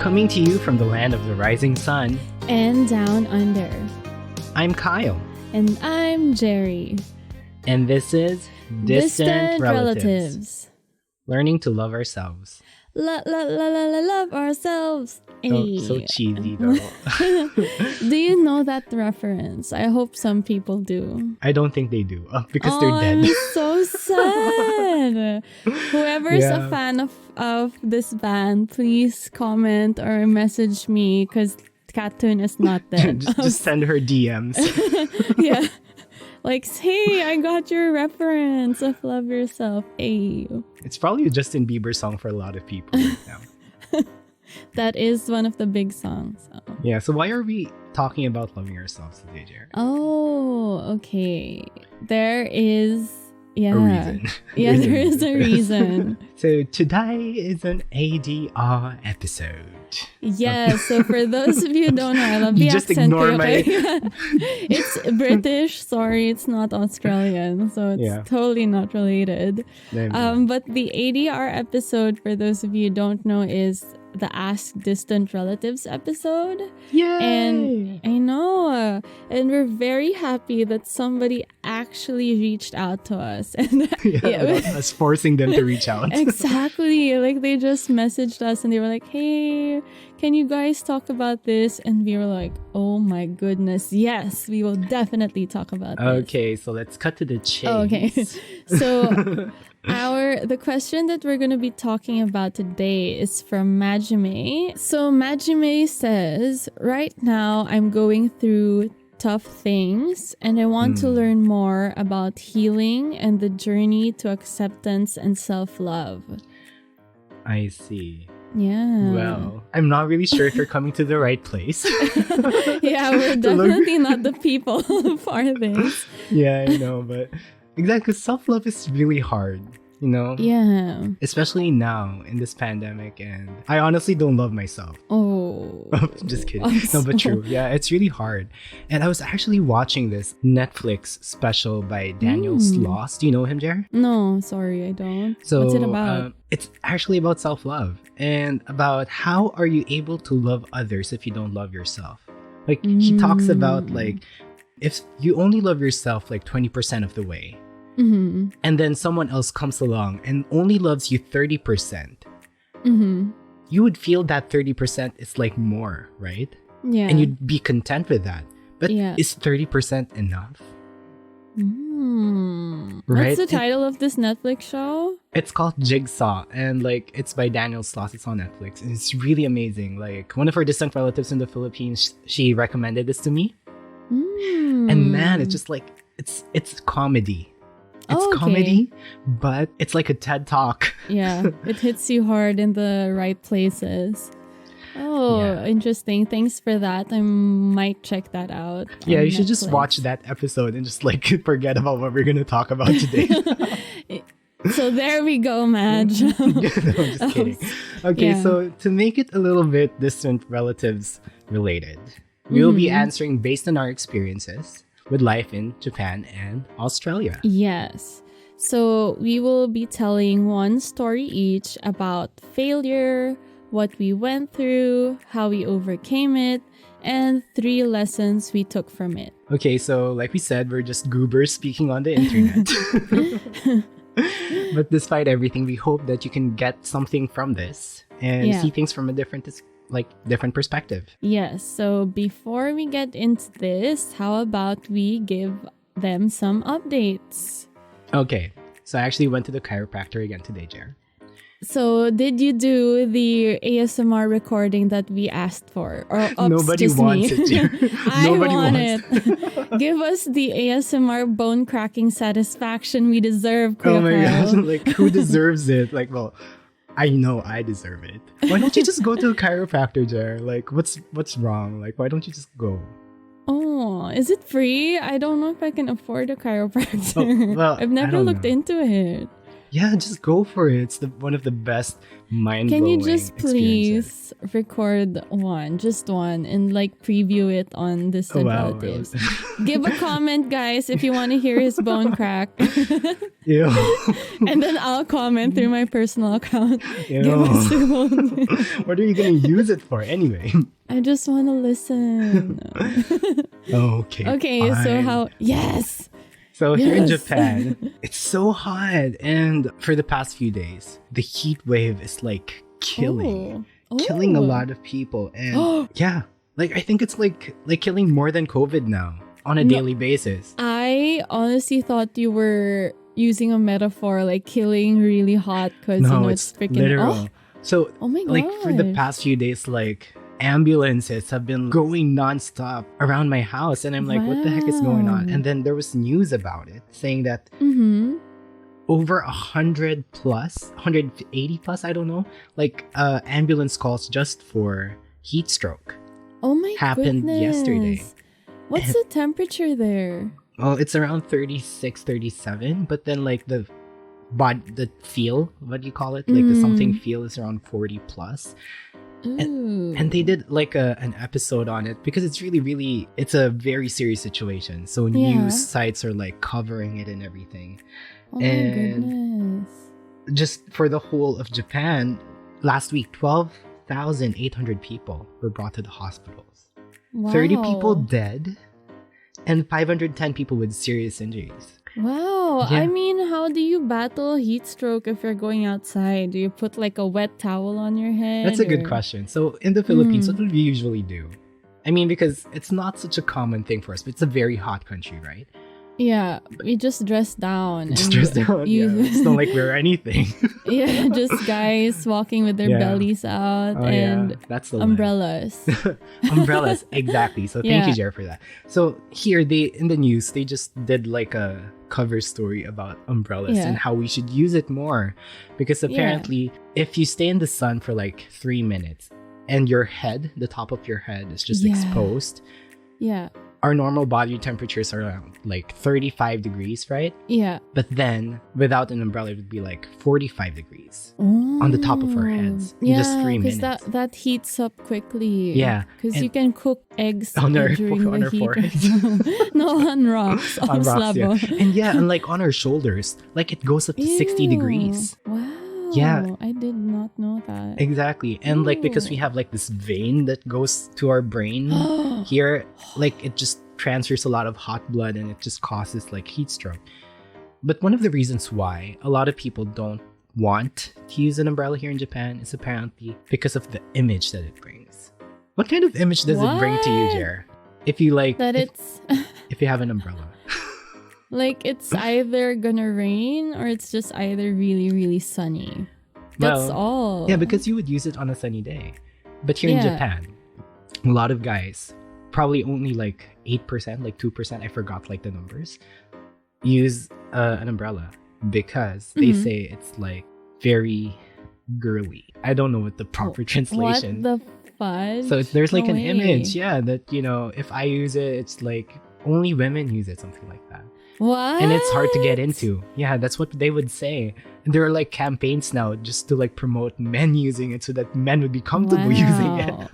Coming to you from the land of the rising sun and down under. I'm Kyle. And I'm Jerry. And this is Distant Relatives. Learning to love ourselves. Love ourselves. So cheesy though. Do you know that reference? I hope some people do. I don't think they do because they're dead. I'm so sad. Whoever's a fan of this band, please comment or message me because Katun is not dead. just send her DMs. Yeah. Like, hey, I got your reference of Love Yourself. Hey. It's probably a Justin Bieber song for a lot of people right now. That is one of the big songs. Oh. Yeah, so why are we talking about loving ourselves today, Jared? Oh, okay. There is a reason. Yeah, there is a reason. So today is an ADR episode. Yeah, so for those of you who don't know, I love the just accent. Ignore my... It's British. Sorry, it's not Australian. So it's totally not related. But the ADR episode, for those of you who don't know, is the Ask Distant Relatives episode. Yay! And I know. And we're very happy that somebody actually reached out to us. And without us forcing them to reach out. Exactly. Like they just messaged us and they were like, hey, can you guys talk about this? And we were like, oh my goodness. Yes, we will definitely talk about this. Okay, so let's cut to the chase. Okay. So the question that we're going to be talking about today is from Majime. So Majime says, right now I'm going through tough things and I want to learn more about healing and the journey to acceptance and self-love. I see. Yeah. Well, I'm not really sure if you're coming to the right place. Yeah, we're definitely not the people for this. Yeah, I know, but exactly, because self-love is really hard, you know? Yeah. Especially now in this pandemic, and I honestly don't love myself. Oh. Just kidding. No, but true. Yeah, it's really hard. And I was actually watching this Netflix special by Daniel Sloss. Do you know him, Jer? No, sorry, I don't. So, what's it about? It's actually about self-love and about how are you able to love others if you don't love yourself. Like, he talks about, like, if you only love yourself like 20% of the way, and then someone else comes along and only loves you 30%, you would feel that 30% is like more, right? Yeah. And you'd be content with that. But is 30% enough? Right? What's the title of this Netflix show? It's called Jigsaw, and like it's by Daniel Sloss. It's on Netflix, and it's really amazing. Like one of our distant relatives in the Philippines, she recommended this to me. And man, it's just like it's comedy. It's comedy, but it's like a TED Talk. Yeah, it hits you hard in the right places. Oh, interesting. Thanks for that. I might check that out. Yeah, you should just watch that episode and just like forget about what we're going to talk about today. So there we go, Madge. No, I'm just kidding. Okay, so to make it a little bit distant relatives related, we will be answering based on our experiences with life in Japan and Australia. Yes. So we will be telling one story each about failure, what we went through, how we overcame it, and 3 lessons we took from it. Okay, so like we said, we're just goobers speaking on the internet. But despite everything, we hope that you can get something from this and see things from a different perspective. Yes, so before we get into this, how about we give them some updates? Okay, so I actually went to the chiropractor again today, Jer. So did you do the ASMR recording that we asked for? Or nobody wants it, Jer. I want it. Give us the ASMR bone-cracking satisfaction we deserve, Kuya Oh my Kyle. gosh, like who deserves it? Like, well, I know I deserve it. Why don't you just go to a chiropractor, Jer? Like, what's wrong? Like, why don't you just go? Oh, is it free? I don't know if I can afford a chiropractor. Oh, well, I've never looked into it. Yeah, just go for it. It's one of the best mind-blowing Can you just experiences. please record just one, and like preview it on Distant Wow. Relatives? Give a comment, guys, if you want to hear his bone crack. Ew. And then I'll comment through my personal account. Ew. Give us your bone. What are you going to use it for anyway? I just want to listen. Okay. Okay, so fine. how... Yes! So here in Yes. Japan, it's so hot. And for the past few days, the heat wave is like killing a lot of people. And yeah, like I think it's like killing more than COVID now on a daily basis. I honestly thought you were using a metaphor like killing really hot because No, it's freaking literal. So Oh my like for the gosh. past few days, like ambulances have been going nonstop around my house. And I'm like, what the heck is going on? Wow. And then there was news about it saying that Mm-hmm. over 100 plus, 180 plus, I don't know, like ambulance calls just for heat stroke. Oh my Happened goodness. yesterday. What's the temperature there? Well, it's around 36, 37, but then like the feel, what do you call it? Like the something feel is around 40 plus. Ooh. And they did like an episode on it because it's really, it's a very serious situation. So Yeah. news sites are like covering it and everything. Oh my and- goodness. Just for the whole of Japan, last week, 12,800 people were brought to the hospitals. Wow. 30 people dead, and 510 people with serious injuries. Wow. Yeah. I mean, how do you battle heat stroke if you're going outside? Do you put like a wet towel on your head? That's a good or- question. So in the Philippines, what do we usually do? I mean, because it's not such a common thing for us, but it's a very hot country, right? Yeah, we just dress down. Just and dress down. you- Yeah, just don't like wear anything. Yeah, just guys walking with their Yeah. bellies out Oh, and yeah. That's the life. umbrellas. Umbrellas, exactly. So thank Yeah. you, Jared, for that. So here in the news, they just did like a cover story about umbrellas Yeah. and how we should use it more. Because apparently, if you stay in the sun for like 3 minutes and your head, the top of your head is just Yeah. exposed, Yeah, our normal body temperatures are around like 35 degrees, right? yeah. But then without an umbrella, it would be like 45 degrees. On the top of our heads in just 3 because minutes. that heats up quickly. Yeah, because and- you can cook eggs On our- during on the our heat. foreheads. No, on rocks, on, On rocks, yeah. slabo. And yeah, and like on our shoulders, like it goes up to 60 Ew. degrees. Wow. Yeah. I did not know that. Exactly. And like because we Ew. have like this vein that goes to our brain here, like it just transfers a lot of hot blood and it just causes like heat stroke. But one of the reasons why a lot of people don't want to use an umbrella here in Japan is apparently because of the image that it brings. What kind of image does it bring to you, What? Jer? If you like, That if, it's if you have an umbrella. like it's either gonna rain or it's just either really, really sunny. That's Well, all. Yeah, because you would use it on a sunny day. But here in Yeah. Japan, a lot of guys, probably only like 8%, like 2%, I forgot like the numbers, use an umbrella because they Mhm. say it's like very girly. I don't know what the proper translation. What the fudge? So there's like No an way. image, yeah, that, you know, if I use it, it's like only women use it, something like that. What? And it's hard to get into. Yeah, that's what they would say. And there are like campaigns now just to like promote men using it so that men would be comfortable using it. Wow.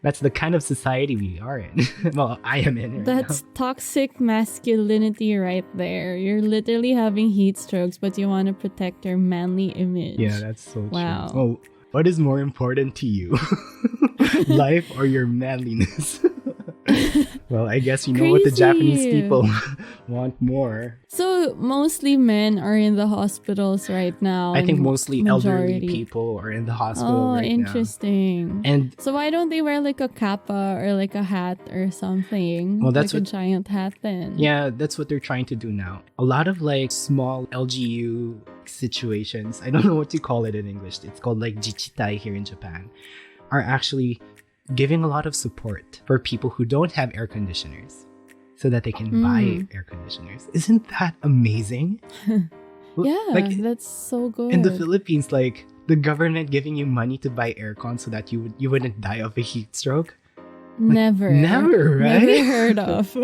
That's the kind of society we are in. Well, I am in right That's toxic masculinity right there. You're literally having heat strokes, but you want to protect your manly image. now. Yeah, that's so Wow. true. Oh, what is more important to you? Life or your manliness? Well, I guess you know what the Japanese Crazy. people want more. So mostly men are in the hospitals right now. I think and mostly elderly majority. people are in the hospital Oh, right interesting. now. And So why don't they wear like a kappa or like a hat or something? Well, that's like what- a giant hat then. yeah, that's what they're trying to do now. A lot of like small LGU situations, I don't know what to call it in English. It's called like jichitai here in Japan, are actually giving a lot of support for people who don't have air conditioners so that they can buy air conditioners. Isn't that amazing? Yeah, Like that's so good. in the Philippines, like the government giving you money to buy aircon so that you wouldn't die of a heat stroke. Never. Never, right? Never heard of.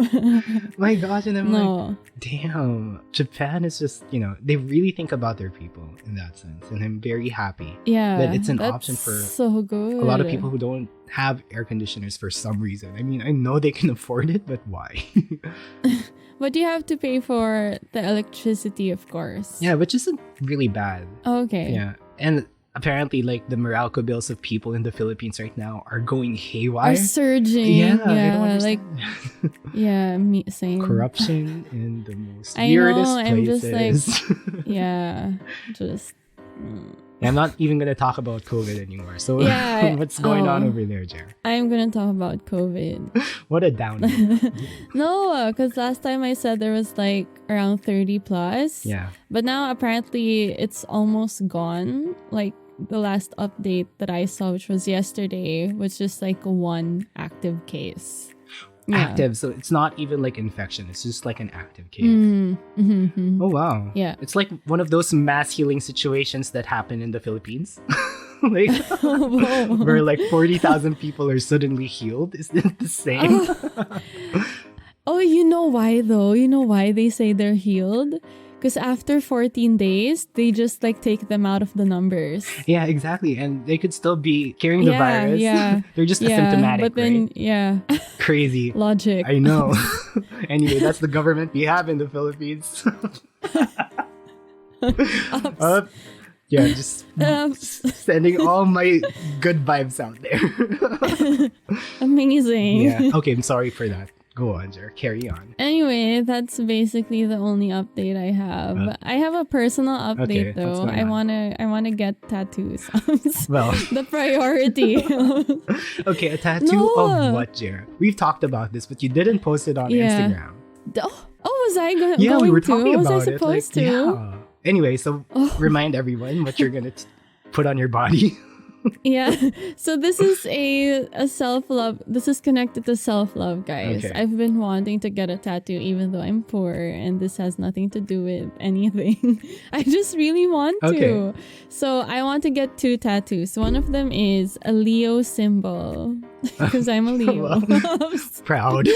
My gosh, and I'm like, No. damn, Japan is just, they really think about their people in that sense. And I'm very happy Yeah. that it's an that's option for so good. a lot of people who don't have air conditioners for some reason. I mean, I know they can afford it, but why? But you have to pay for the electricity, of course. Yeah, which isn't really bad. Okay. Yeah. And apparently, like, the Meralco bills of people in the Philippines right now are going haywire. Are surging. Yeah, I don't like understand. yeah, same. Corruption in the most I weirdest know, I'm places. just yeah, just. I'm not even gonna talk about COVID anymore. So Yeah, what's going on over there, Jer? I'm gonna talk about COVID. What a downer. No, because last time I said there was like around 30 plus. Yeah. But now apparently it's almost gone. Like the last update that I saw, which was yesterday, was just like one active case. Yeah. Active, so it's not even like infection, it's just like an active case. Mm-hmm. Oh wow. Yeah. It's like one of those mass healing situations that happen in the Philippines. Like where like 40,000 people are suddenly healed. Is it the same? Oh, you know why though? You know why they say they're healed? Because after 14 days, they just like take them out of the numbers. Yeah, exactly. And they could still be carrying the virus. Yeah. They're just asymptomatic, but then, right? yeah. Crazy. Logic. I know. Anyway, that's the government we have in the Philippines. Yeah, just sending all my good vibes out there. Amazing. Yeah. Okay, I'm sorry for that. Go on, Jer. Carry on. Anyway, that's basically the only update I have. I have a personal update though. I wanna get tattoos. Well, the priority. Okay, a tattoo of what, Jer? We've talked about this, but you didn't post it on Instagram. Oh, was I going Yeah, we were to? talking Was about I supposed it. to? Yeah. Anyway, so remind everyone what you're gonna put on your body. Yeah. So this is a self-love. This is connected to self-love, guys. Okay. I've been wanting to get a tattoo even though I'm poor, and this has nothing to do with anything. I just really want to. So I want to get 2 tattoos. One of them is a Leo symbol because I'm a Leo. Proud.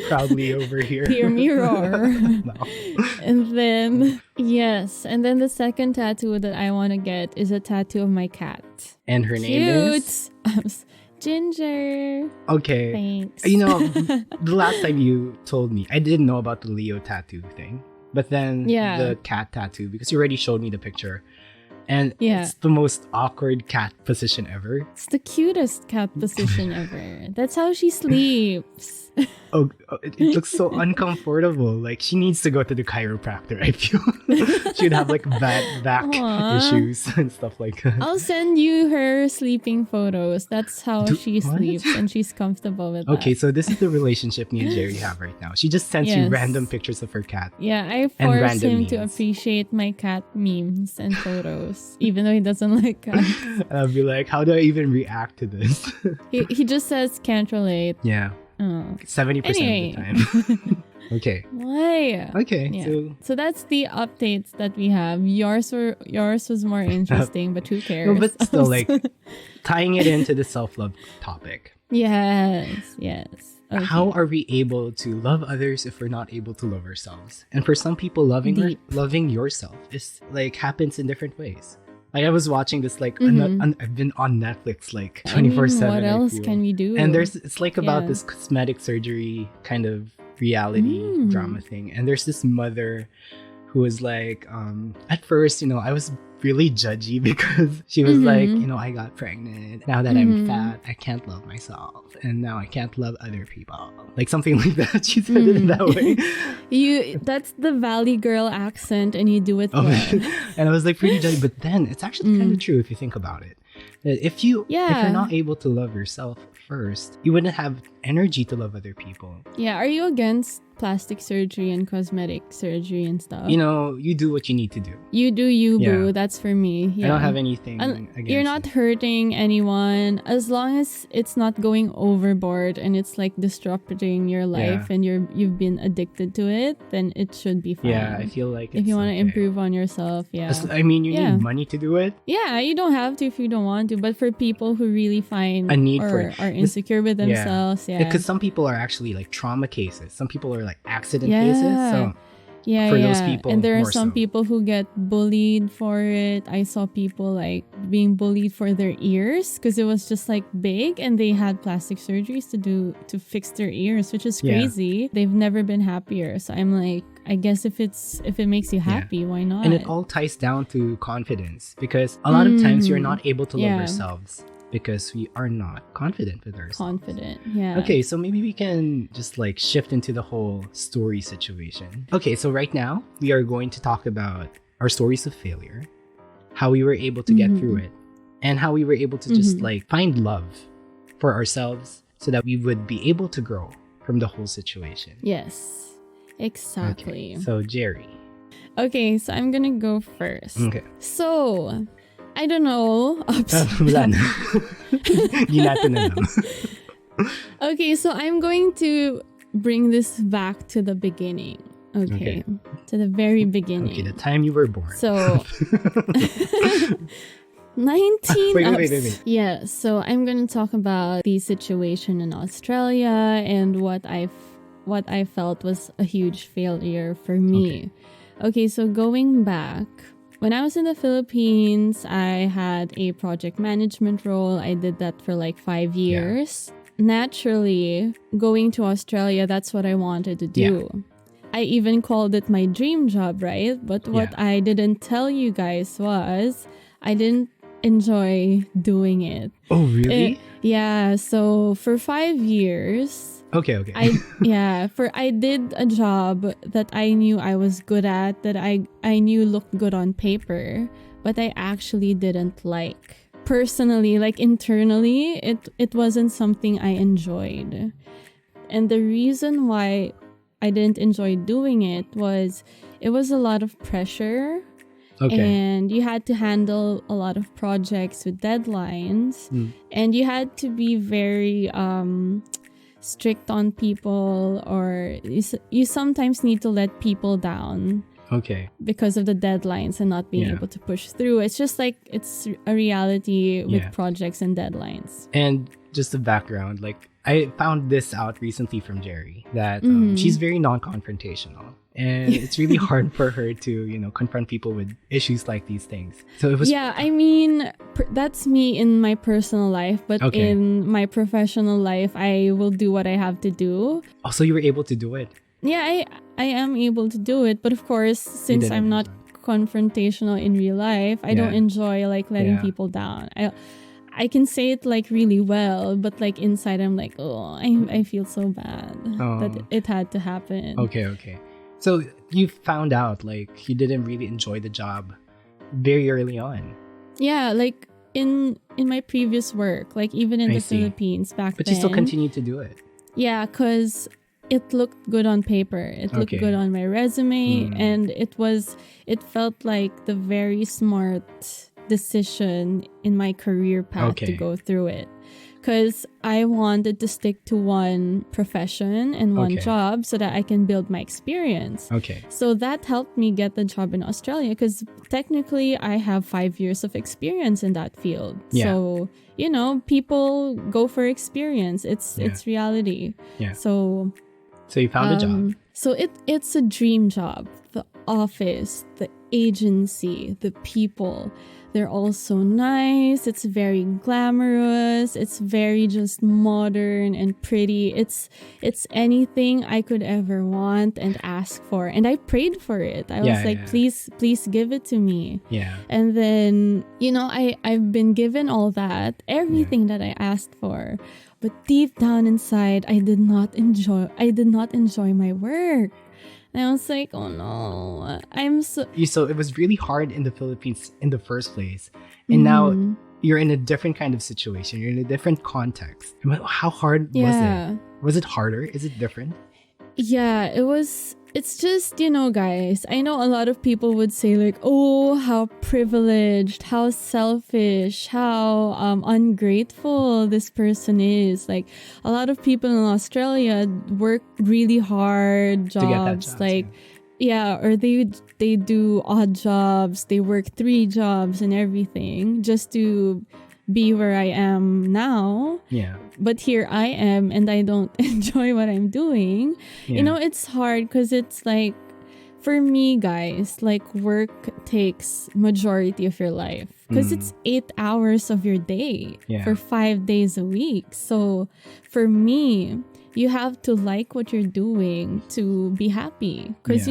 Proudly over here. Hear me roar. No. And then the second tattoo that I want to get is a tattoo of my cat. And her name is? Ginger. Okay. Thanks. The last time you told me, I didn't know about the Leo tattoo thing. But then the cat tattoo, because you already showed me the picture. And it's the most awkward cat position ever. It's the cutest cat position ever. That's how she sleeps. It looks so uncomfortable. Like, she needs to go to the chiropractor, I feel. She'd have like back issues and stuff like that. I'll send you her sleeping photos. That's how she sleeps, and she's comfortable with that. Okay, so this is the relationship me and Jerry have right now. She just sends you random pictures of her cat. Yeah, I force him to appreciate my cat memes and photos, even though he doesn't like cats. I'll be like, how do I even react to this? He just says can't relate. Yeah. 70% of the time. Okay. Why? Okay. Yeah. So that's the updates that we have. Yours was more interesting, but who cares? No, but still, like, tying it into the self-love topic. Yes. Okay. How are we able to love others if we're not able to love ourselves? And for some people, loving yourself is like happens in different ways. Like, I was watching this, like, I've been on Netflix, like, 24/7. What else can we do? And it's like about this cosmetic surgery kind of reality drama thing. And there's this mother who was like, at first, I was really judgy because she was like, I got pregnant. Now that I'm fat, I can't love myself. And now I can't love other people. Like, something like that. She said it that way. That's the Valley girl accent, and you do it well. And I was like pretty judgy. But then it's actually kind of true if you think about it. That if you're not able to love yourself first, you wouldn't have energy to love other people. Yeah. Are you against plastic surgery and cosmetic surgery and stuff. You know, you do what you need to do. You do you, Yeah. boo. That's for me. Yeah. I don't have anything against You're not it. hurting anyone as long as it's not going overboard and it's like disrupting your life and you've been addicted to it, then it should be fine. Yeah, I feel like if you want to okay. improve on yourself, I mean, you Yeah. need money to do it. Yeah, you don't have to if you don't want to, but for people who really find A need or for it. are insecure with themselves, Because some people are actually like trauma cases. Some people are like accident Yeah. cases. So Yeah, for yeah. those people, and there are more some so. people who get bullied for it. I saw people like being bullied for their ears because it was just like big, and they had plastic surgeries to fix their ears, which is Yeah. crazy. They've never been happier. So I'm like, I guess if it makes you happy, why not? And it all ties down to confidence, because a lot of times you're not able to love Yeah. yourselves because we are not confident with ourselves. Confident. Yeah. Okay, so maybe we can just like shift into the whole story situation. Okay, so right now we are going to talk about our stories of failure, how we were able to get through it, and how we were able to just like find love for ourselves so that we would be able to grow from the whole situation. Yes. Exactly. Okay, so Jerry. Okay, so I'm gonna go first. Okay. So, I don't know. Wala na. Di natin alam. Okay, so I'm going to bring this back to the beginning. Okay. To the very beginning. Okay, the time you were born. So 19 Wait. Yeah, so I'm going to talk about the situation in Australia and what I felt was a huge failure for me. Okay, so going back, when I was in the Philippines, I had a project management role. I did that for like 5 years. Naturally, going to Australia, that's what I wanted to do. I even called it my dream job, right? But what I didn't tell you guys was I didn't enjoy doing it. Oh, really? Yeah, so for 5 years, Okay. I did a job that I knew I was good at, that I knew looked good on paper, but I actually didn't like. Personally, like internally, it wasn't something I enjoyed. And the reason why I didn't enjoy doing it was a lot of pressure. Okay. And you had to handle a lot of projects with deadlines. And you had to be very strict on people, or you sometimes need to let people down. Okay. Because of the deadlines and not being able to push through. It's just like, it's a reality with projects and deadlines. And just the background, like I found this out recently from Jerry, that she's very non-confrontational. And it's really hard for her to, confront people with issues like these things. So it was... Yeah, I mean, that's me in my personal life. But in my professional life, I will do what I have to do. Oh, so you were able to do it? Yeah, I am able to do it. But of course, since I'm not confrontational in real life, I don't enjoy like letting people down. I can say it like really well, but like inside I'm like, oh, I feel so bad that it had to happen. Okay. So you found out like you didn't really enjoy the job very early on. Yeah, like in my previous work, like even in the Philippines back then. But you still continued to do it. Yeah, because it looked good on paper. It looked good on my resume, and it felt like the very smart decision in my career path to go through it. Because I wanted to stick to one profession and one job so that I can build my experience. Okay. So that helped me get the job in Australia, because technically I have 5 years of experience in that field. Yeah. So, people go for experience. It's reality. Yeah. So you found a job. So it's a dream job. The office, the agency, the people, they're all so nice. It's very glamorous. It's very just modern and pretty. It's anything I could ever want and ask for. And I prayed for it. I was like, please give it to me. Yeah. And then, I've been given all that, everything that I asked for. But deep down inside, I did not enjoy my work. And I was like, oh no, So it was really hard in the Philippines in the first place. And now you're in a different kind of situation. You're in a different context. How hard was it? Was it harder? Is it different? Yeah, it's just, guys, I know a lot of people would say like, oh, how privileged, how selfish, how ungrateful this person is. Like, a lot of people in Australia work really hard To get that jobs, job, like, yeah. yeah, or they do odd jobs, they work 3 jobs and everything just to be where I am now. Yeah. But here I am and I don't enjoy what I'm doing. Yeah. It's hard because it's like, for me, guys, like, work takes majority of your life because it's 8 hours of your day for 5 days a week. So for me, you have to like what you're doing to be happy because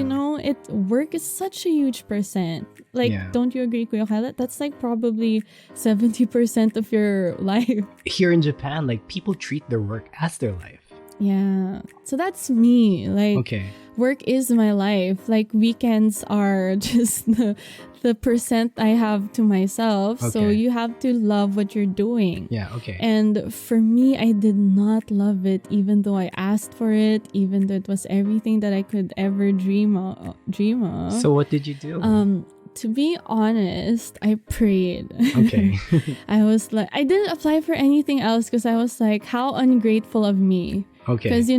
work is such a huge percent. Like, don't you agree, Kuya Kyle? That's like probably 70% of your life. Here in Japan, like, people treat their work as their life. Yeah. So that's me. Like, work is my life. Like, weekends are just the percent I have to myself. So you have to love what you're doing. Yeah, okay. And for me, I did not love it, even though I asked for it, even though it was everything that I could ever dream of. So what did you do? To be honest, I prayed. Okay. I was like, I didn't apply for anything else because I was like, how ungrateful of me. Okay. Because,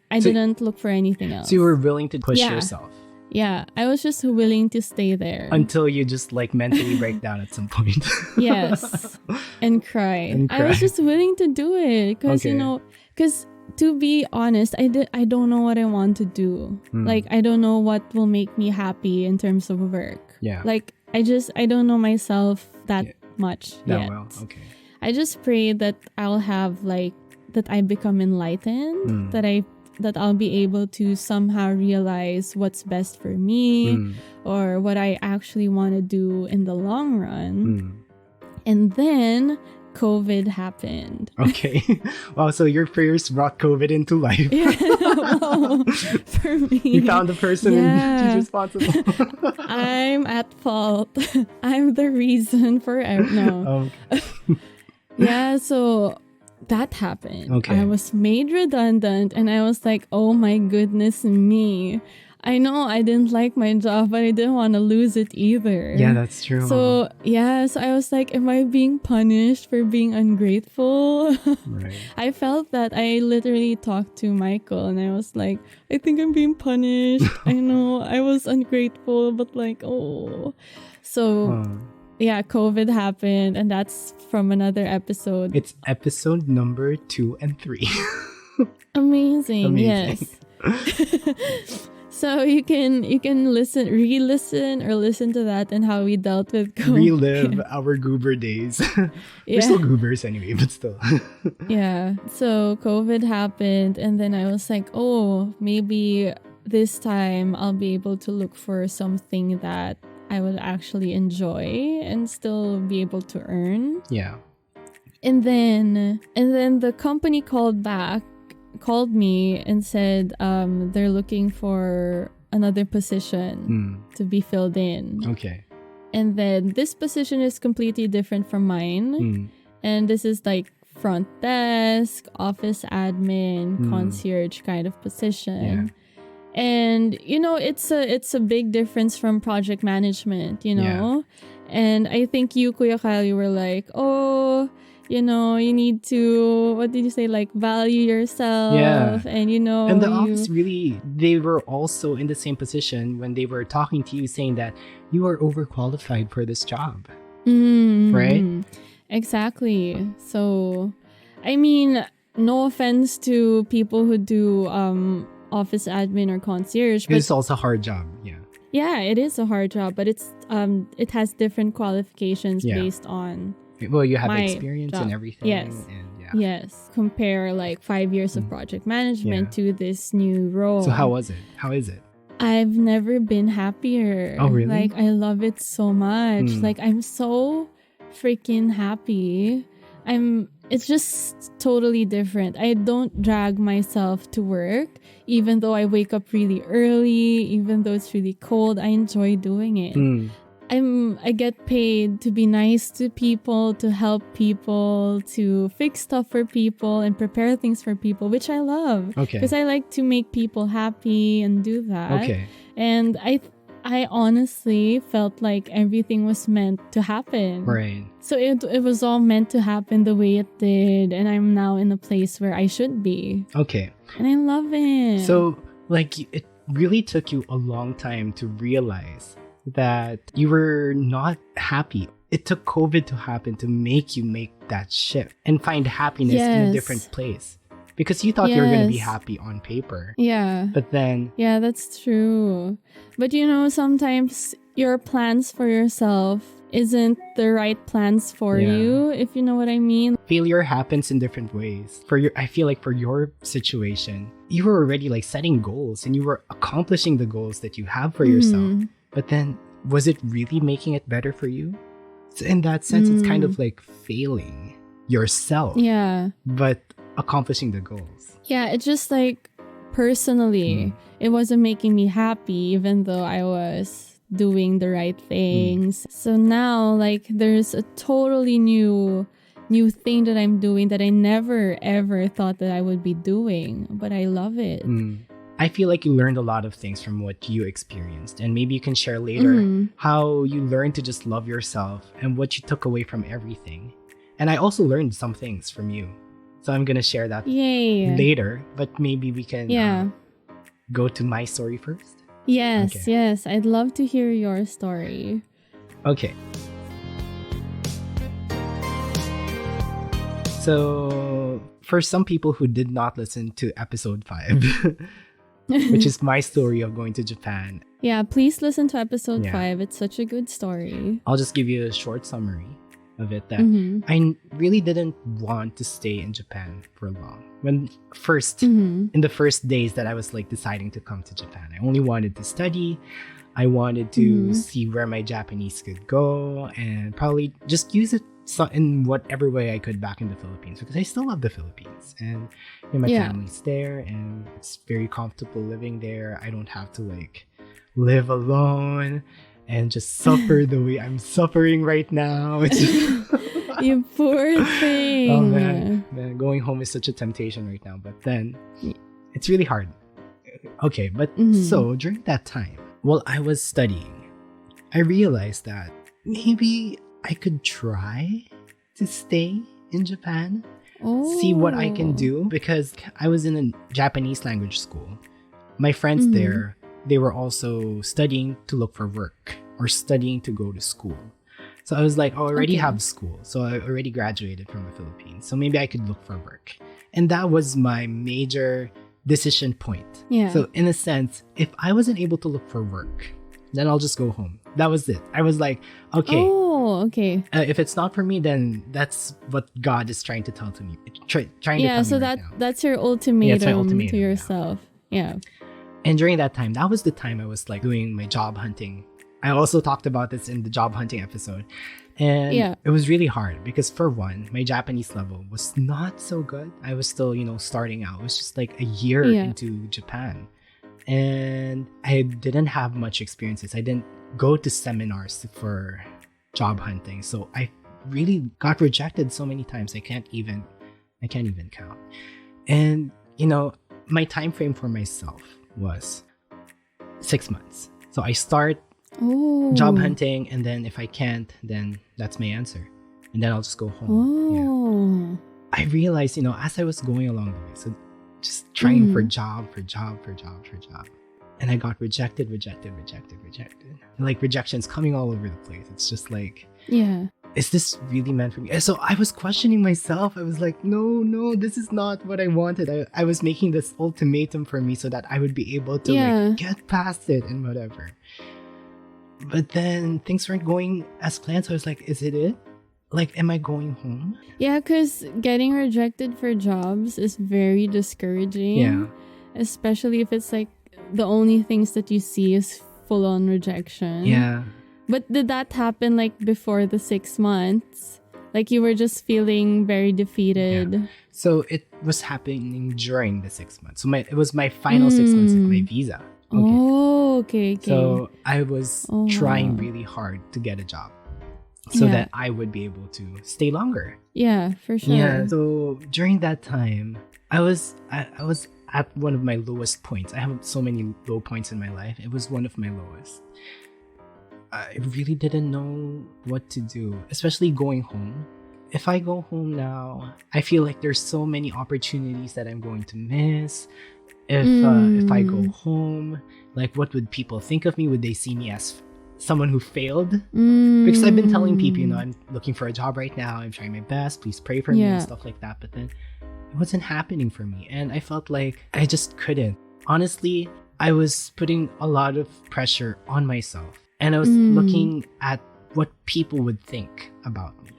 I didn't look for anything else. So you were willing to push yourself. Yeah, I was just willing to stay there. Until you just like mentally break down at some point. Yes. And cry. I was just willing to do it. Because, because to be honest, I don't know what I want to do. Like, I don't know what will make me happy in terms of work. Yeah. Like, I don't know myself that much yet. Well, okay. I just pray that I'll have like, that I become enlightened, that I'll be able to somehow realize what's best for me or what I actually want to do in the long run. And then COVID happened. Okay. Wow, so your prayers brought COVID into life. Well, for me. You found the person who's responsible. I'm at fault. I'm the reason for no. Yeah, so that happened. Okay. I was made redundant and I was like, oh my goodness me. I know I didn't like my job, but I didn't want to lose it either. Yeah, that's true. So, so I was like, am I being punished for being ungrateful? Right. I felt that. I literally talked to Michael and I was like, I think I'm being punished. I know I was ungrateful, but like, oh. So, COVID happened and that's from another episode. It's episode number 2 and 3. Amazing. Yes. So you can re-listen or listen to that and how we dealt with COVID. Relive our goober days. We're still goobers anyway, but still. Yeah. So COVID happened and then I was like, oh, maybe this time I'll be able to look for something that I would actually enjoy and still be able to earn. Yeah. And then the company called me and said they're looking for another position to be filled in. Okay. And then this position is completely different from mine. And this is like front desk, office admin, concierge kind of position. Yeah. And it's a big difference from project management, Yeah. And I think you, Kuya Kyle, you were like, oh, you need to, what did you say? Like, value yourself. Yeah. And, And the office really, they were also in the same position when they were talking to you saying that you are overqualified for this job. Right? Exactly. So, I mean, no offense to people who do office admin or concierge. But it's also a hard job. Yeah. Yeah, it is a hard job, but it has different qualifications based on... Well, you have experience and everything. Yes. And yes. Compare like 5 years of project management to this new role. So how was it? How is it? I've never been happier. Oh, really? Like, I love it so much. Like, I'm so freaking happy. It's just totally different. I don't drag myself to work, even though I wake up really early, even though it's really cold. I enjoy doing it. I get paid to be nice to people, to help people, to fix stuff for people and prepare things for people, which I love. Okay. Because I like to make people happy and do that. Okay. And I honestly felt like everything was meant to happen. Right. So it was all meant to happen the way it did, and I'm now in a place where I should be. Okay. And I love it. So, like, it really took you a long time to realize that you were not happy. It took COVID to happen to make you make that shift and find happiness in a Yes. different place. Because you thought you were going to be Yes. happy on paper. Yeah. But then, Yeah, that's true. But sometimes your plans for yourself isn't the right plans for Yeah. you, if you know what I mean. failure happens in different ways. I feel like for your situation, you were already like setting goals and you were accomplishing the goals that you have for yourself. But then, was it really making it better for you? So in that sense, it's kind of like failing yourself, Yeah. but accomplishing the goals. Yeah, it's just like personally, it wasn't making me happy even though I was doing the right things. So now like there's a totally new thing that I'm doing that I never ever thought that I would be doing, but I love it. I feel like you learned a lot of things from what you experienced, and maybe you can share later how you learned to just love yourself and what you took away from everything. And I also learned some things from you. So I'm going to share that Yay. later, but maybe we can Yeah. go to my story first. Yes, Okay. yes. I'd love to hear your story. Okay. So, for some people who did not listen to episode 5, which is my story of going to Japan, Yeah, please listen to episode Yeah. 5. It's such a good story. I'll just give you a short summary of it that Mhm. I really didn't want to stay in Japan for long. In the first days that I was like deciding to come to Japan, I only wanted to study. I wanted to see where my Japanese could go and probably just use it in whatever way I could back in the Philippines, because I still love the Philippines and my Yeah. family's there and it's very comfortable living there. I don't have to like live alone and just suffer the way I'm suffering right now. It's You poor thing. oh man, going home is such a temptation right now, but then it's really hard. Okay, but so during that time, while I was studying, I realized that maybe I could try to stay in Japan, see what I can do, because I was in a Japanese language school. My friends there, they were also studying to look for work or studying to go to school. So I was like, I already have school. So I already graduated from the Philippines. So maybe I could look for work. And that was my major decision point. Yeah. So in a sense, if I wasn't able to look for work, then I'll just go home. That was it. I was like, okay, Oh, okay. if it's not for me, then that's what God is trying to tell to me. Trying to tell Yeah, me so right now. that's your ultimatum, Yeah, it's my ultimatum, to yeah. yourself. Yeah. And during that time, that was the time I was like doing my job hunting. I also talked about this in the job hunting episode. And Yeah. it was really hard because for one, my Japanese level was not so good. I was still, starting out. It was just like a year into Japan. And I didn't have much experiences. I didn't go to seminars for job hunting. So I really got rejected so many times. I can't even count. And, my time frame for myself was 6 months. So I start Oh. job hunting, and then if I can't, then that's my answer. And then I'll just go home. Yeah. Oh. I realized, as I was going along the way, so just trying for job. And I got rejected. Like rejections coming all over the place. It's just like, Yeah. is this really meant for me? And so I was questioning myself. I was like, no, this is not what I wanted. I was making this ultimatum for me so that I would be able to like get past it and whatever. But then things weren't going as planned. So I was like, is it? Like, am I going home? Yeah, because getting rejected for jobs is very discouraging. Yeah. Especially if it's like the only things that you see is full on rejection. Yeah. But did that happen like before the 6 months? Like you were just feeling very defeated? Yeah. So it was happening during the 6 months. So it was my final 6 months of my visa. Okay. Oh, okay. So I was trying really hard to get a job so that I would be able to stay longer. Yeah, for sure. Yeah, so during that time, I was at one of my lowest points. I have so many low points in my life. It was one of my lowest. I really didn't know what to do, especially going home. If I go home now, I feel like there's so many opportunities that I'm going to miss. If I go home, like, what would people think of me? Would they see me as someone who failed? Because I've been telling people, I'm looking for a job right now. I'm trying my best. Please pray for me and stuff like that. But then it wasn't happening for me. And I felt like I just couldn't. Honestly, I was putting a lot of pressure on myself. And I was looking at what people would think about me.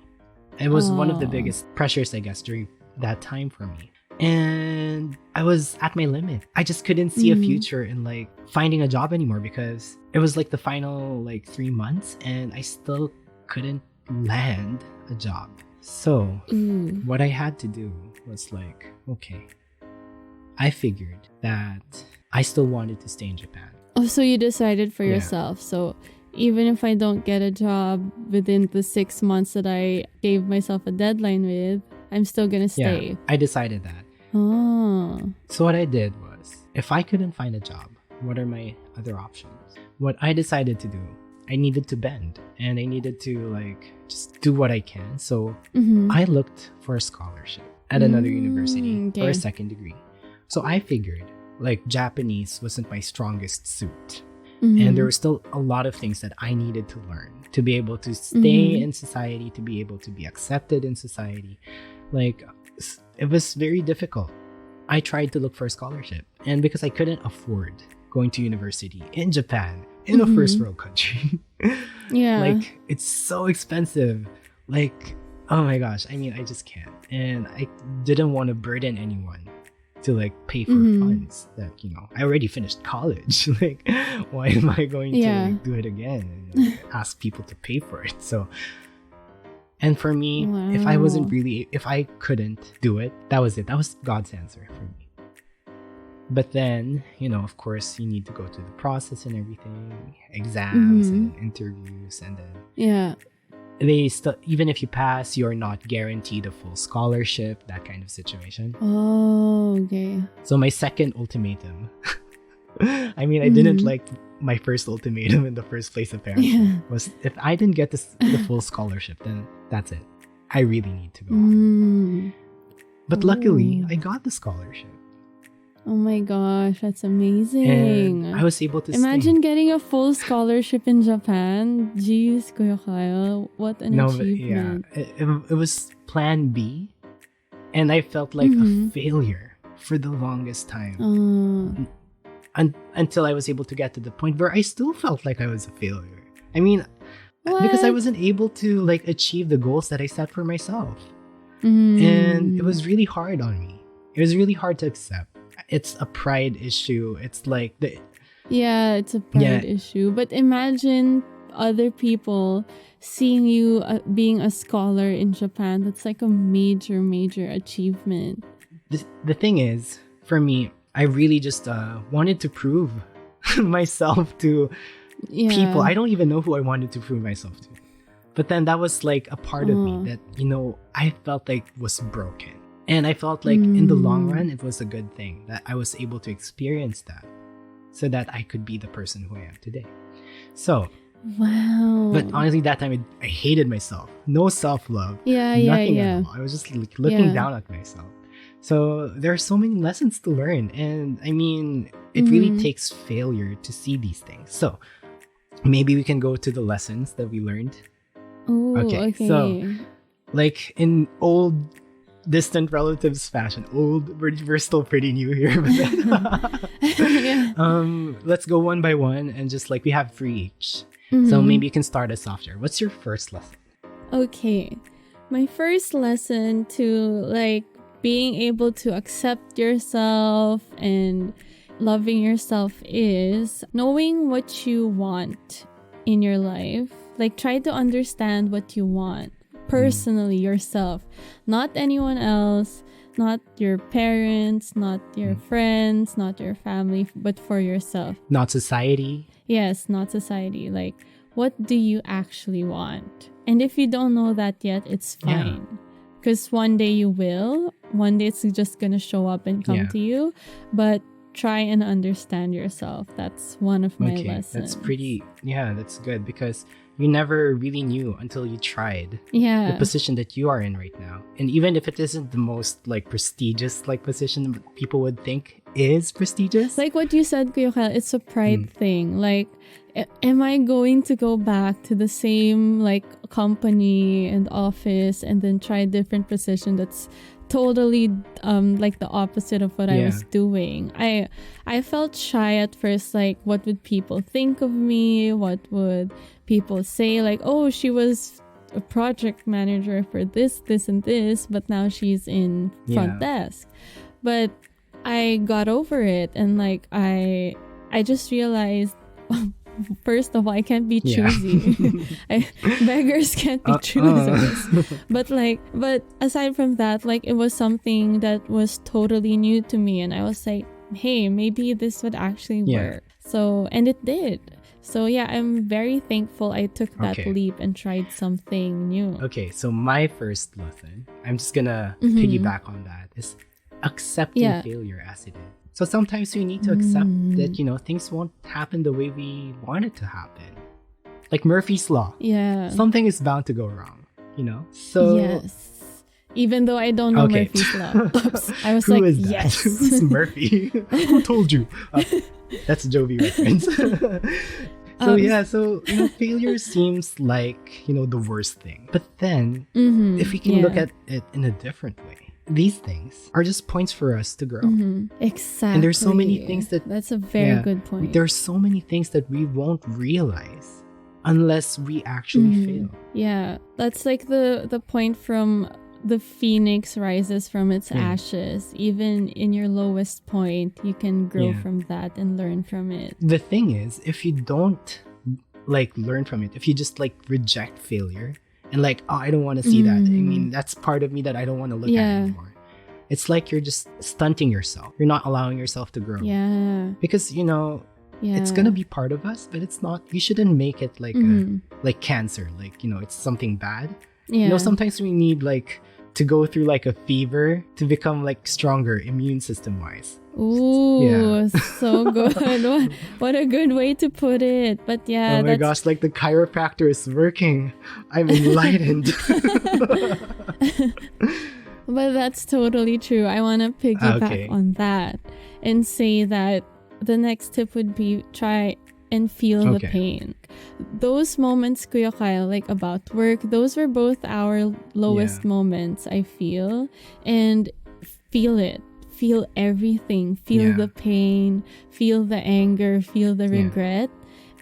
It was one of the biggest pressures, I guess, during that time for me. And I was at my limit. I just couldn't see a future in like finding a job anymore because it was like the final like 3 months and I still couldn't land a job. So what I had to do was like, okay, I figured that I still wanted to stay in Japan. Oh, so you decided for yourself. So even if I don't get a job within the 6 months that I gave myself a deadline with, I'm still gonna stay. Yeah, I decided that. Oh. So what I did was, if I couldn't find a job, what are my other options? What I decided to do, I needed to bend and I needed to like just do what I can. So I looked for a scholarship at another university for a second degree. So I figured like Japanese wasn't my strongest suit. And there were still a lot of things that I needed to learn to be able to stay in society, to be able to be accepted in society. Like, it was very difficult. I tried to look for a scholarship. And because I couldn't afford going to university in Japan, in a first world country, like, it's so expensive. Like, oh my gosh, I mean, I just can't. And I didn't want to burden anyone to like pay for funds that, I already finished college. Like, why am I going to like, do it again and like, ask people to pay for it? So, and for me, if I couldn't do it, that was it. That was God's answer for me. But then, of course, you need to go through the process and everything, exams and interviews, and then they still, even if you pass, you're not guaranteed a full scholarship, that kind of situation. Oh, okay. So my second ultimatum, I mean, I didn't like my first ultimatum in the first place, apparently, was if I didn't get the full scholarship, then that's it. I really need to go on. But luckily, I got the scholarship. Oh my gosh, that's amazing. And I was able to imagine getting a full scholarship in Japan. Jeez, Kuya Kyle, what an achievement. It was plan B. And I felt like a failure for the longest time. Until I was able to get to the point where I still felt like I was a failure. I mean, because I wasn't able to like achieve the goals that I set for myself. And it was really hard on me. It was really hard to accept. It's a pride issue. It's like it's a pride issue. But imagine other people seeing you being a scholar in Japan. That's like a major, major achievement. The thing is, for me, I really just wanted to prove myself to people. I don't even know who I wanted to prove myself to. But then that was like a part of me that, I felt like was broken. And I felt like in the long run, it was a good thing that I was able to experience that so that I could be the person who I am today. So, wow. But honestly, that time I hated myself. No self-love. Nothing at all. I was just like, looking down at myself. So there are so many lessons to learn. And I mean, it really takes failure to see these things. So maybe we can go to the lessons that we learned. Oh, okay. So like in old distant relatives fashion, we're still pretty new here, but then, let's go one by one and just like we have 3 each. So maybe you can start us off here. What's your first lesson? Okay, my first lesson to like being able to accept yourself and loving yourself is knowing what you want in your life. Like, try to understand what you want personally, yourself, not anyone else, not your parents, not your friends, not your family, but for yourself. Not society. Yes, not society. Like, what do you actually want? And if you don't know that yet, it's fine. Because one day you will. One day it's just gonna show up and come to you. But try and understand yourself. That's one of my lessons. That's good, because you never really knew until you tried the position that you are in right now. And even if it isn't the most like prestigious like position people would think is prestigious. Like what you said, Kuya Kyle, it's a pride thing. Like, am I going to go back to the same like company and office and then try a different position that's totally like the opposite of what I was doing? I felt shy at first, like what would people think of me? What would people say? Like, oh, she was a project manager for this, and this, but now she's in front desk. But I got over it, and like I just realized, first of all, I can't be choosy. Beggars can't be choosers. But aside from that, like it was something that was totally new to me, and I was like, hey, maybe this would actually work. So, and it did. So yeah, I'm very thankful I took that leap and tried something new. Okay, so my first lesson, I'm just gonna piggyback on that, is accepting failure as it is. So sometimes we need to accept that, you know, things won't happen the way we want it to happen. Like Murphy's Law. Yeah. Something is bound to go wrong, you know? So yes. Even though I don't know Murphy's Law. Oops. I was like, is that? yes. Who's Murphy? Who told you? That's a Jovi reference. So you know, failure seems like, you know, the worst thing. But then, if we can look at it in a different way, these things are just points for us to grow. Exactly. And there's so many things that's a very good point. There's so many things that we won't realize unless we actually fail. Yeah, that's like the point from the phoenix rises from its ashes. Even in your lowest point, you can grow from that and learn from it. The thing is, if you don't like learn from it, if you just like reject failure and like, oh, I don't want to see that. I mean, that's part of me that I don't want to look at anymore. It's like you're just stunting yourself. You're not allowing yourself to grow. Yeah. Because, you know, it's gonna be part of us, but it's not. You shouldn't make it like like cancer. Like, you know, it's something bad. Yeah. You know, sometimes we need like to go through like a fever to become like stronger immune system wise. Ooh, so good. What a good way to put it. But yeah, oh my gosh, like the chiropractor is working. I'm enlightened. But that's totally true. I want to piggyback on that and say that the next tip would be try and feel the pain. Those moments, Kuya Kyle, like about work, those were both our lowest moments, I feel. And feel it. Feel everything. Feel the pain. Feel the anger. Feel the regret.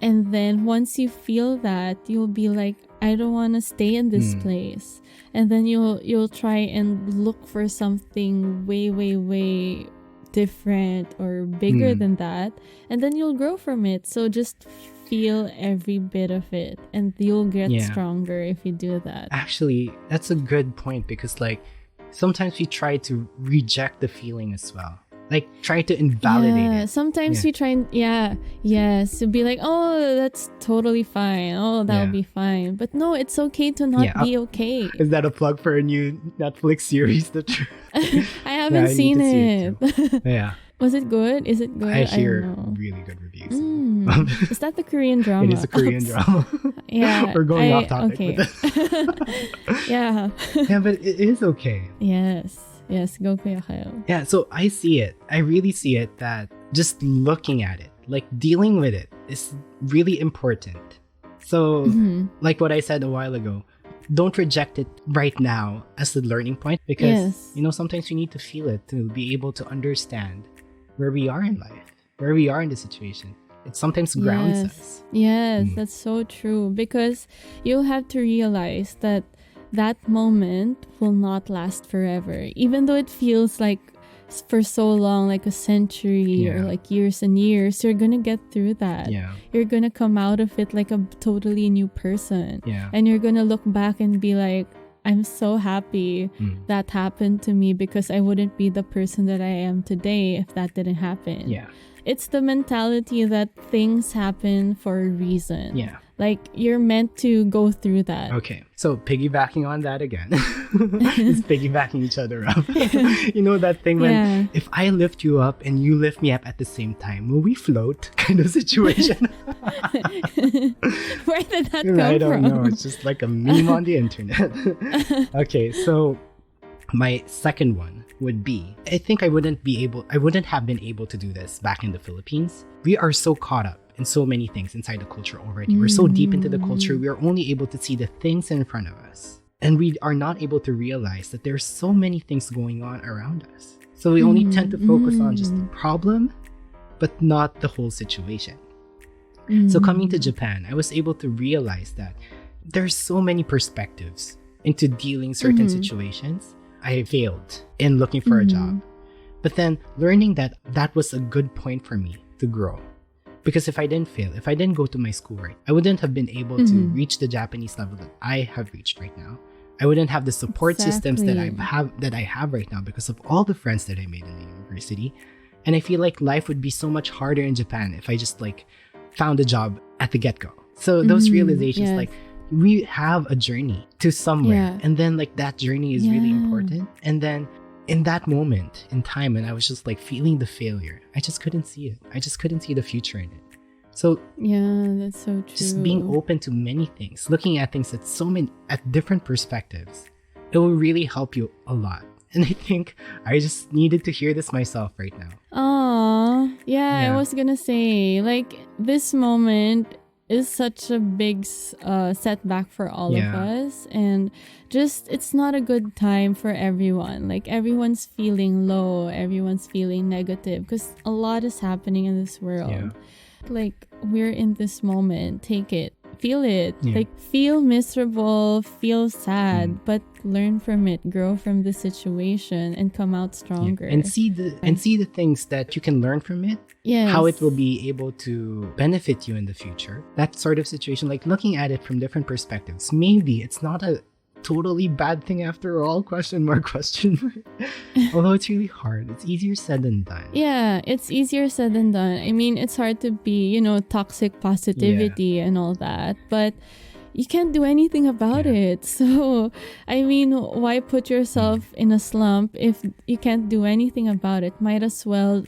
And then once you feel that, you'll be like, I don't want to stay in this place. And then you'll try and look for something way different or bigger than that, and then you'll grow from it. So just feel every bit of it, and you'll get stronger if you do that. Actually, that's a good point, because like sometimes we try to reject the feeling as well. Like try to invalidate it. Sometimes we try and to be like, oh, that's totally fine. Oh, that'll be fine. But no, it's okay to not be okay. Is that a plug for a new Netflix series that I haven't seen it. Yeah. Was it good? Is it good? I hear really good reviews. Is that the Korean drama? It is a Korean drama. Yeah. We're going off topic. Okay. Yeah, but it is okay. Yes, go Kuya Kyle. Yeah, so I see it. I really see it that just looking at it, like dealing with it is really important. So, like what I said a while ago, don't reject it right now as the learning point, because, you know, sometimes we need to feel it to be able to understand where we are in life, where we are in the situation. It sometimes grounds us. Yes, that's so true, because you'll have to realize that moment will not last forever, even though it feels like for so long, like a century or like years and years. You're gonna get through that. You're gonna come out of it like a totally new person, and you're gonna look back and be like, I'm so happy that happened to me because I wouldn't be the person that I am today if that didn't happen. Yeah. It's the mentality that things happen for a reason. Yeah. Like, you're meant to go through that. Okay. So piggybacking on that again. It's piggybacking each other up. You know that thing when if I lift you up and you lift me up at the same time, will we float kind of situation? Where did that come from? I don't know. It's just like a meme on the internet. Okay, so my second one would be, I think I wouldn't have been able to do this back in the Philippines. We are so caught up in so many things inside the culture already. We're so deep into the culture, we are only able to see the things in front of us. And we are not able to realize that there's so many things going on around us. So we only tend to focus on just the problem, but not the whole situation. So coming to Japan, I was able to realize that there's so many perspectives into dealing certain situations. I failed in looking for a job. But then learning that that was a good point for me to grow. Because if I didn't fail, if I didn't go to my school right, I wouldn't have been able to reach the Japanese level that I have reached right now. I wouldn't have the support systems that I have right now because of all the friends that I made in the university. And I feel like life would be so much harder in Japan if I just like found a job at the get-go. So those realizations, like, we have a journey to somewhere, and then like that journey is really important. And then in that moment in time when I was just like feeling the failure, I just couldn't see it. I just couldn't see the future in it. So that's so true. Just being open to many things, looking at things at different perspectives, it will really help you a lot. And I think I just needed to hear this myself right now. I was gonna say, like, this moment is such a big setback for all of us, and just it's not a good time for everyone. Like, everyone's feeling low, everyone's feeling negative because a lot is happening in this world. Like, we're in this moment, take it, feel it, like, feel miserable, feel sad, but learn from it, grow from the situation, and come out stronger. And see the things that you can learn from it. How it will be able to benefit you in the future. That sort of situation, like looking at it from different perspectives. Maybe it's not a totally bad thing after all, question mark. Although it's really hard. It's easier said than done. Yeah, it's easier said than done. I mean, it's hard to be, toxic positivity and all that, but you can't do anything about it. So, I mean, why put yourself in a slump if you can't do anything about it? Might as well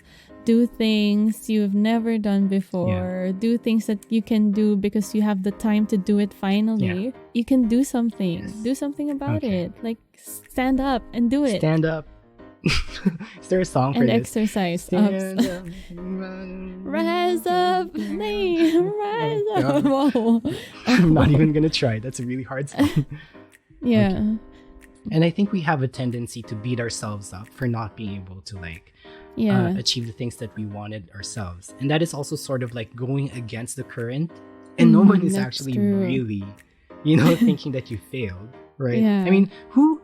do things you've never done before. Do things that you can do because you have the time to do it finally. You can do something. Do something about it. Like, stand up and do it. Stand up. Is there a song for and this? Exercise. Stand up. Rise up. Rise up. Whoa. I'm not even going to try. That's a really hard song. And I think we have a tendency to beat ourselves up for not being able to achieve the things that we wanted ourselves. And that is also sort of like going against the current. And no one is actually really, thinking that you failed, right? I mean, who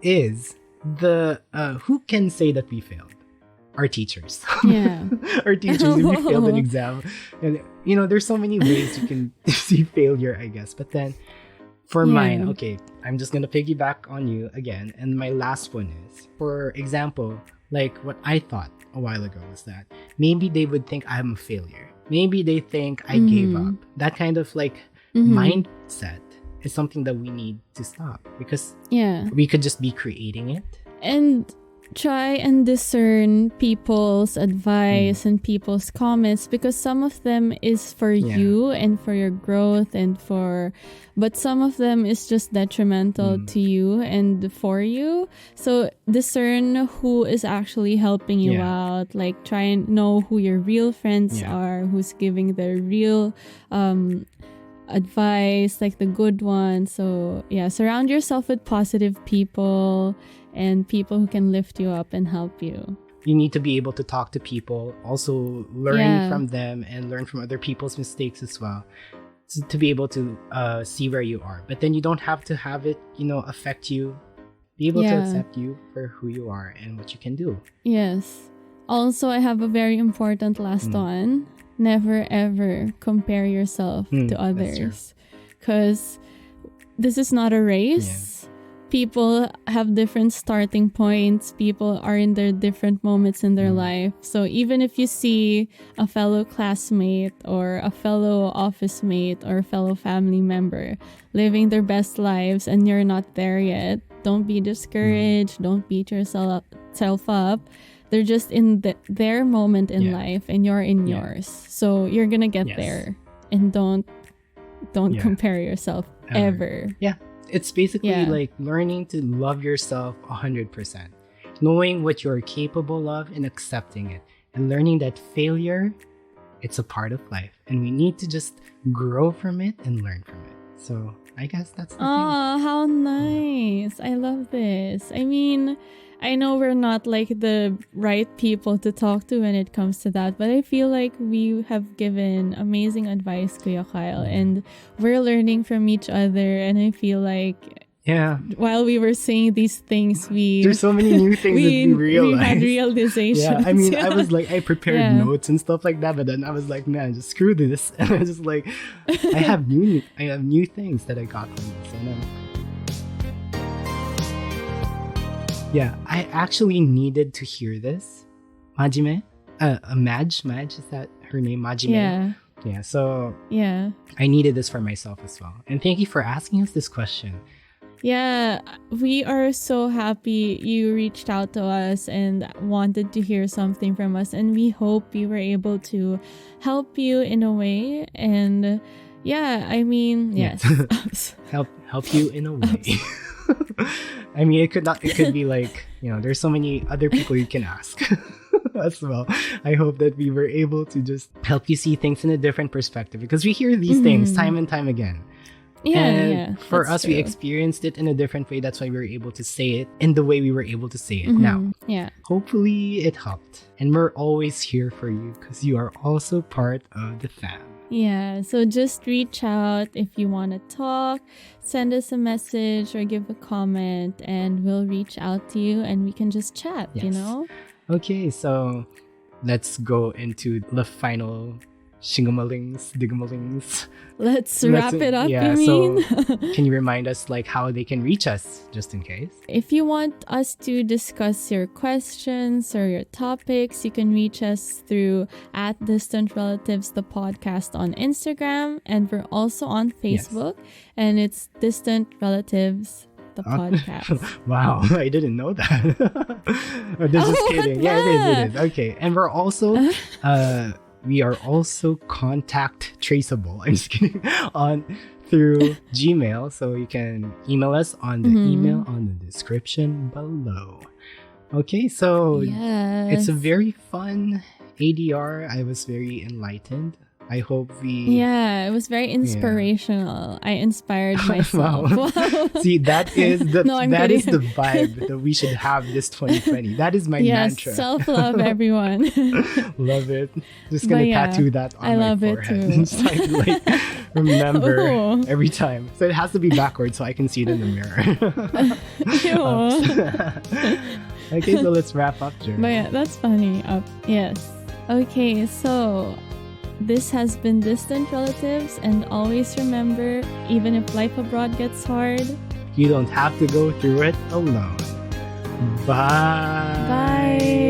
can say that we failed? Our teachers. Our teachers, if we failed an exam. And, there's so many ways you can see failure, I guess. But then for mine, okay, I'm just going to piggyback on you again. And my last one is, for example, like what I thought a while ago was that maybe they would think I'm a failure. Maybe they think I gave up. That kind of like mindset is something that we need to stop, because we could just be creating it. And try and discern people's advice and people's comments, because some of them is for you and for your growth but some of them is just detrimental to you and for you. So discern who is actually helping you out. Like, try and know who your real friends are, who's giving their real advice, like the good ones. So surround yourself with positive people and people who can lift you up and help you. You need to be able to talk to people, also learn from them and learn from other people's mistakes as well, to be able to see where you are. But then you don't have to have it, affect you. Be able to accept you for who you are and what you can do. Yes. Also, I have a very important last one. Never ever compare yourself to others, because this is not a race. people have different starting points. People are in their different moments in their life. So even if you see a fellow classmate or a fellow office mate or a fellow family member living their best lives and you're not there yet, don't be discouraged. Don't beat yourself up. They're just in their moment in life and you're in yours. So you're going to get there. And don't compare yourself ever. Yeah. It's basically like learning to love yourself 100%. Knowing what you're capable of and accepting it. And learning that failure, it's a part of life. And we need to just grow from it and learn from it. So I guess that's the thing. Oh, how nice. I love this. I mean, I know we're not like the right people to talk to when it comes to that, but I feel like we have given amazing advice, Kuya Kyle, and we're learning from each other. And I feel like while we were saying these things, there's so many new things that we realized. We had realizations. Yeah, I mean, I was like, I prepared notes and stuff like that, but then I was like, man, just screw this. And I was just like, I have new things that I got from this. And then, I actually needed to hear this. Majime? Madge, is that her name? Majime? Yeah, so I needed this for myself as well. And thank you for asking us this question. Yeah, we are so happy you reached out to us and wanted to hear something from us. And we hope we were able to help you in a way. And I mean, yes. help you in a way. I mean, it could be like, there's so many other people you can ask as well. I hope that we were able to just help you see things in a different perspective, because we hear these things time and time again. For us, we experienced it in a different way. That's why we were able to say it in the way we were able to say it now. Hopefully it helped. And we're always here for you because you are also part of the fam. Yeah, so just reach out if you want to talk, send us a message or give a comment, and we'll reach out to you and we can just chat, Okay, so let's go into the final digamalings. Let's wrap it up, you mean? So can you remind us like how they can reach us, just in case? If you want us to discuss your questions or your topics, you can reach us through @DistantRelatives the podcast on Instagram, and we're also on Facebook, and it's Distant Relatives the podcast. Wow, I didn't know that. Just kidding. Yeah, it is. Okay, and we're also we are also contact traceable. I'm just kidding. Through Gmail, so you can email us on the email on the description below. Okay, so it's a very fun ADR. I was very enlightened. I hope it was very inspirational. I inspired myself. Wow. See, that is the the vibe that we should have this 2020. That is my mantra. Self-love, everyone. Love it. Just gonna tattoo that on my forehead. It too. So I can remember every time. So it has to be backwards so I can see it in the mirror. Okay, so let's wrap up, Jeremy. But that's funny. Yes. Okay, so this has been Distant Relatives, and always remember, even if life abroad gets hard, you don't have to go through it alone. Bye. Bye.